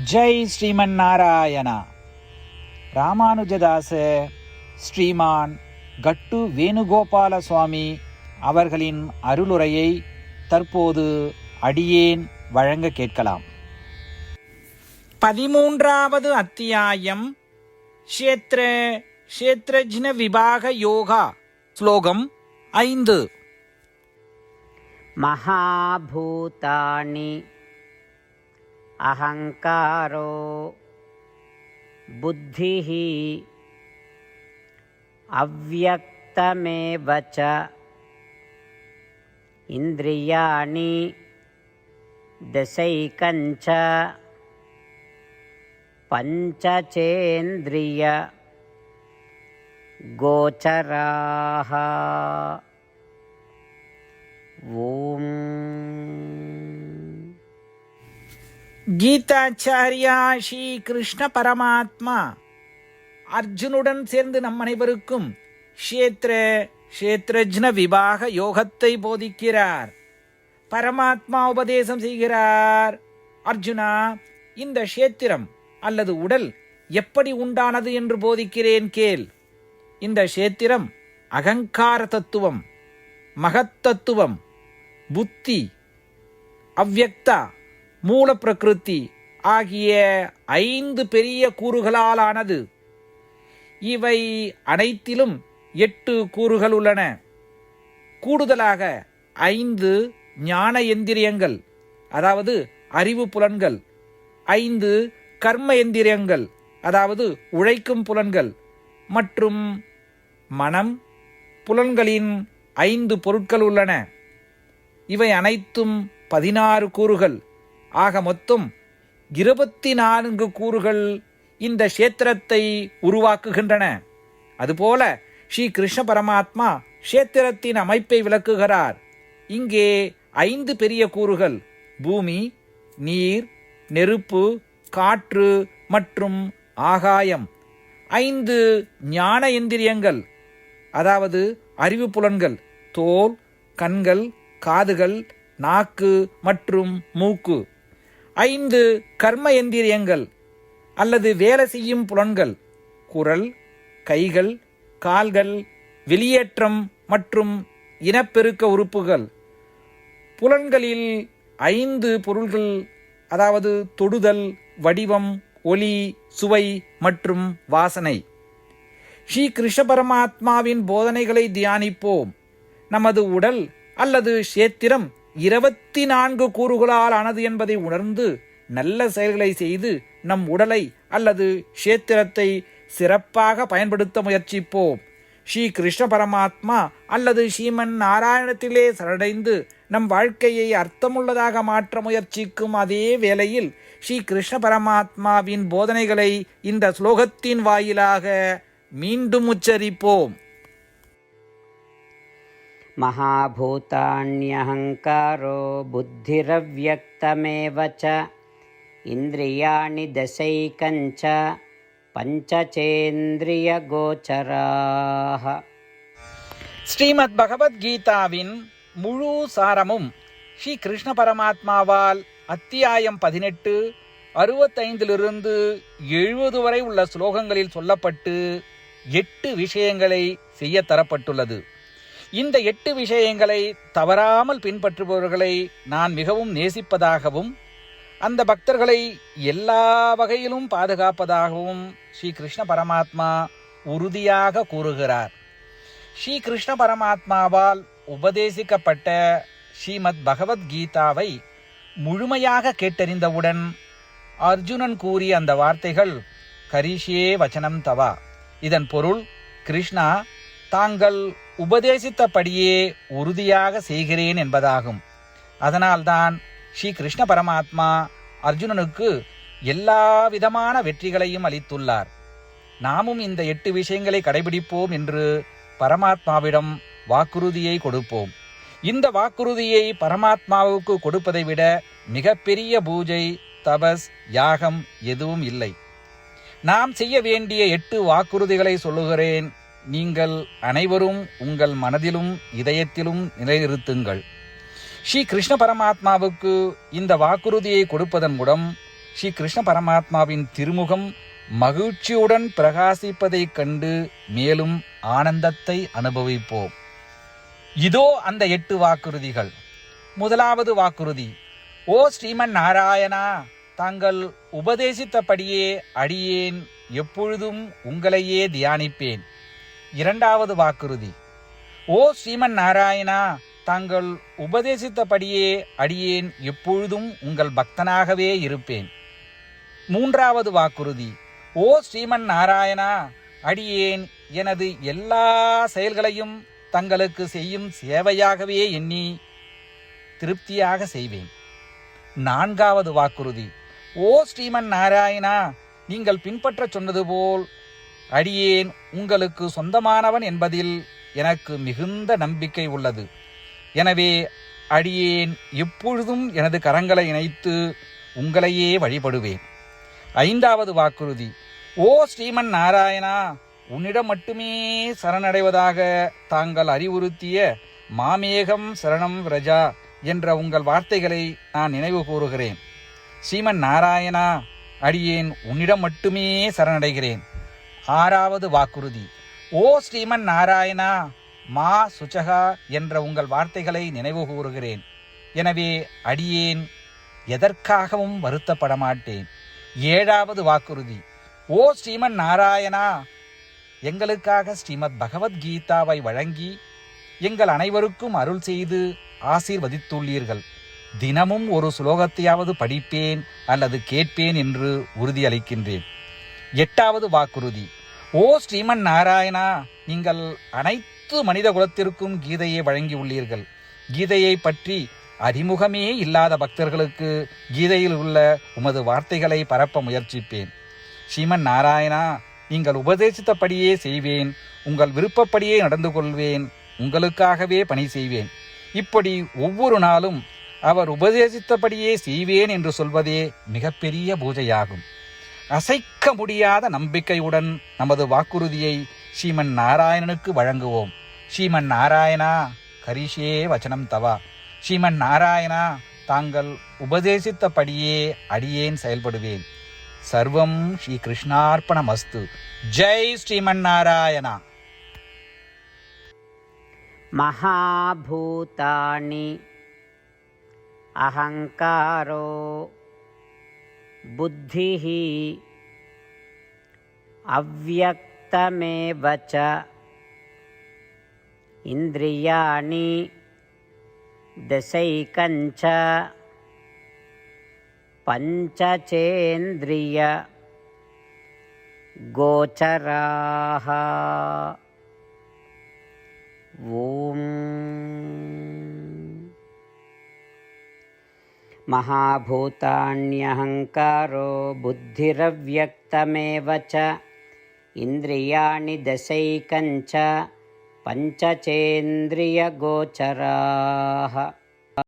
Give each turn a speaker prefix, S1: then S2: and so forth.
S1: ஜெய் ஸ்ரீமன் நாராயணா. ராமானுஜதாச ஸ்ரீமான் கட்டு வேணுகோபால சுவாமி அவர்களின் அருளுரையை தற்போது அடியேன் வழங்க கேட்கலாம். 13வது அத்தியாயம் க்ஷேத்ரஜ்ன விபாக யோகா. ஸ்லோகம் 5.
S2: மகாபூதானி அஹங்காரோ புத்திஹி அவ்யக்தமேவ ச இந்திரியாணி தசைகஞ்ச பஞ்சசேந்திரிய கோச்சராஹ. ஓம்.
S1: கீதாச்சாரியா ஸ்ரீ கிருஷ்ண பரமாத்மா அர்ஜுனுடன் சேர்ந்து நம் அனைவருக்கும் க்ஷேத்ரஜ்ன விபாக யோகத்தை போதிக்கிறார். பரமாத்மா உபதேசம் செய்கிறார். அர்ஜுனா, இந்த க்ஷேத்திரம் அல்லது உடல் எப்படி உண்டானது என்று போதிக்கிறேன் கேள். இந்த க்ஷேத்திரம் அகங்கார தத்துவம், மகத்தத்துவம், புத்தி, அவ்யக்தா, மூல பிரகிருதி ஆகிய 5 பெரிய கூறுகளால் ஆனது. இவை அனைத்திலும் 8 கூறுகள் உள்ளன. கூடுதலாக 5 ஞான எந்திரியங்கள், அதாவது அறிவு புலன்கள், 5 கர்ம எந்திரியங்கள், அதாவது உழைக்கும் புலன்கள், மற்றும் மனம், புலன்களின் 5 பொருட்கள் உள்ளன. இவை அனைத்தும் 16 கூறுகள். ஆக மொத்தம் 24 கூறுகள் இந்த க்ஷேத்திரத்தை உருவாக்குகின்றன. அதுபோல ஸ்ரீ கிருஷ்ண பரமாத்மா க்ஷேத்திரத்தின் அமைப்பை விளக்குகிறார். இங்கே 5 பெரிய கூறுகள்: பூமி, நீர், நெருப்பு, காற்று மற்றும் ஆகாயம். 5 ஞான எந்திரியங்கள், அதாவது அறிவு புலன்கள்: தோல், கண்கள், காதுகள், நாக்கு மற்றும் மூக்கு. 5 கர்ம எந்திரியங்கள் அல்லது வேலை செய்யும் புலன்கள்: குரல், கைகள், கால்கள், வெளியேற்றம் மற்றும் இனப்பெருக்க உறுப்புகள். புலன்களில் 5 பொருள்கள், அதாவது தொடுதல், வடிவம், ஒலி, சுவை மற்றும் வாசனை. ஸ்ரீ கிருஷ்ண பரமாத்மாவின் போதனைகளை தியானிப்போம். நமது உடல் அல்லது க்ஷேத்திரம் 24 கூறுகளால் ஆனது என்பதை உணர்ந்து நல்ல செயல்களை செய்து நம் உடலை அல்லது க்ஷேத்திரத்தை சிறப்பாக பயன்படுத்த முயற்சிப்போம். ஸ்ரீ கிருஷ்ண பரமாத்மா அல்லது ஸ்ரீமன் நாராயணத்திலே சரணடைந்து நம் வாழ்க்கையை அர்த்தமுள்ளதாக மாற்ற முயற்சிக்கும் அதே வேளையில் ஸ்ரீ கிருஷ்ண பரமாத்மாவின் போதனைகளை இந்த ஸ்லோகத்தின் வாயிலாக மீண்டும் உச்சரிப்போம்.
S2: மகாபூதான்யஹங்காரோ புத்திரவ்யக்தமேவ ச இந்திரியாணி தசைகஞ்ச பஞ்சசேந்திரிய கோச்சராஹ.
S1: ஸ்ரீமத் பகவத்கீதாவின் முழு சாரமும் ஸ்ரீ கிருஷ்ண பரமாத்மாவால் அத்தியாயம் 18 65 70 வரை உள்ள ஸ்லோகங்களில் சொல்லப்பட்டு 8 விஷயங்களை செய்ய தரப்பட்டுள்ளது. இந்த 8 விஷயங்களை தவறாமல் பின்பற்றுபவர்களை நான் மிகவும் நேசிப்பதாகவும் அந்த பக்தர்களை எல்லா வகையிலும் பாதுகாப்பதாகவும் ஸ்ரீ கிருஷ்ண பரமாத்மா உறுதியாக கூறுகிறார். ஸ்ரீ கிருஷ்ண பரமாத்மாவால் உபதேசிக்கப்பட்ட ஸ்ரீமத் பகவத்கீதாவை முழுமையாக கேட்டறிந்தவுடன் அர்ஜுனன் கூறிய அந்த வார்த்தைகள் கரிஷ்யே வச்சனம் தவா. இதன் பொருள், கிருஷ்ணா, தாங்கள் உபதேசித்தபடியே உறுதியாக செய்கிறேன் என்பதாகும். அதனால்தான் ஸ்ரீ கிருஷ்ண பரமாத்மா அர்ஜுனனுக்கு எல்லா விதமான வெற்றிகளையும் அளித்துள்ளார். நாமும் இந்த 8 விஷயங்களை கடைபிடிப்போம் என்று பரமாத்மாவிடம் வாக்குறுதியை கொடுப்போம். இந்த வாக்குறுதியை பரமாத்மாவுக்கு கொடுப்பதை விட மிகப்பெரிய பூஜை, தபஸ், யாகம் எதுவும் இல்லை. நாம் செய்ய வேண்டிய 8 வாக்குறுதிகளை சொல்லுகிறேன். நீங்கள் அனைவரும் உங்கள் மனதிலும் இதயத்திலும் நிலைநிறுத்துங்கள். ஸ்ரீ கிருஷ்ண பரமாத்மாவுக்கு இந்த வாக்குறுதியை கொடுப்பதன் மூலம் ஸ்ரீ கிருஷ்ண பரமாத்மாவின் திருமுகம் மகிழ்ச்சியுடன் பிரகாசிப்பதைக் கண்டு மேலும் ஆனந்தத்தை அனுபவிப்போம். இதோ அந்த 8 வாக்குறுதிகள். முதலாவது வாக்குறுதி: ஓ ஸ்ரீமன் நாராயணா, தாங்கள் உபதேசித்தபடியே அடியேன் எப்பொழுதும் உங்களையே தியானிப்பேன். இரண்டாவது வாக்குறுதி: ஓ ஸ்ரீமன் நாராயணா, தாங்கள் உபதேசித்தபடியே அடியேன் எப்பொழுதும் உங்கள் பக்தனாகவே இருப்பேன். மூன்றாவது வாக்குறுதி: ஓ ஸ்ரீமன் நாராயணா, அடியேன் எனது எல்லா செயல்களையும் தங்களுக்கு செய்யும் சேவையாகவே எண்ணி திருப்தியாக செய்வேன். நான்காவது வாக்குறுதி: ஓ ஸ்ரீமன் நாராயணா, நீங்கள் பின்பற்ற சொன்னது போல் அடியேன் உங்களுக்கு சொந்தமானவன் என்பதில் எனக்கு மிகுந்த நம்பிக்கை உள்ளது. எனவே அடியேன் எப்பொழுதும் எனது கரங்களை இணைத்து உங்களையே வழிபடுவேன். ஐந்தாவது வாக்குறுதி: ஓ ஸ்ரீமன் நாராயணா, உன்னிடம் மட்டுமே சரணடைவதாக தாங்கள் அறிவுறுத்திய மாமேகம் சரணம் விரஜா என்ற உங்கள் வார்த்தைகளை நான் நினைவு கூறுகிறேன். ஸ்ரீமன் நாராயணா, அடியேன் உன்னிடம் மட்டுமே சரணடைகிறேன். ஆறாவது வாக்குறுதி: ஓ ஸ்ரீமன் நாராயணா, மா சுச்சகா என்ற உங்கள் வார்த்தைகளை நினைவு கூறுகிறேன். எனவே அடியேன் எதற்காகவும் வருத்தப்பட மாட்டேன். ஏழாவது வாக்குறுதி: ஓ ஸ்ரீமன் நாராயணா, எங்களுக்காக ஸ்ரீமத் பகவத்கீதாவை வழங்கி எங்கள் அனைவருக்கும் அருள் செய்து ஆசீர்வதித்துள்ளீர்கள். தினமும் ஒரு சுலோகத்தையாவது படிப்பேன் அல்லது கேட்பேன் என்று உறுதியளிக்கின்றேன். எட்டாவது வாக்குறுதி: ஓ ஸ்ரீமன் நாராயணா, நீங்கள் அனைத்து மனித குலத்திற்கும் கீதையை வழங்கியுள்ளீர்கள். கீதையை பற்றி அறிமுகமே இல்லாத பக்தர்களுக்கு கீதையில் உள்ள உமது வார்த்தைகளை பரப்ப முயற்சிப்பேன். ஸ்ரீமன் நாராயணா, நீங்கள் உபதேசித்தபடியே செய்வேன். உங்கள் விருப்பப்படியே நடந்து கொள்வேன். உங்களுக்காகவே பணி செய்வேன். இப்படி ஒவ்வொரு நாளும் அவர் உபதேசித்தபடியே செய்வேன் என்று சொல்வதே மிகப்பெரிய பூஜையாகும். அசைக்க முடியாத நம்பிக்கையுடன் நமது வாக்குறுதியை ஸ்ரீமன் நாராயணனுக்கு வழங்குவோம். ஸ்ரீமன் நாராயணா, கரிஷே வச்சனம் தவா. ஸ்ரீமன் நாராயணா, தாங்கள் உபதேசித்தபடியே அடியேன் செயல்படுவேன். சர்வம் ஸ்ரீ கிருஷ்ணார்ப்பணமஸ்து. ஜெய் ஸ்ரீமன் நாராயணா.
S2: மகாபூதானி அஹங்காரோ புத்திஹ அவ்யக்தமேவ ச இந்திரியாணி தசைகஞ்ச பஞ்சசேந்திரிய கோச்சராஹ. ஓம் மகாபூதான்யஹங்காரோ புத்திரவ்யக்தமேவ ச இந்திரியாணி தசைகஞ்ச பஞ்சசேந்திரிய கோச்சராஹ.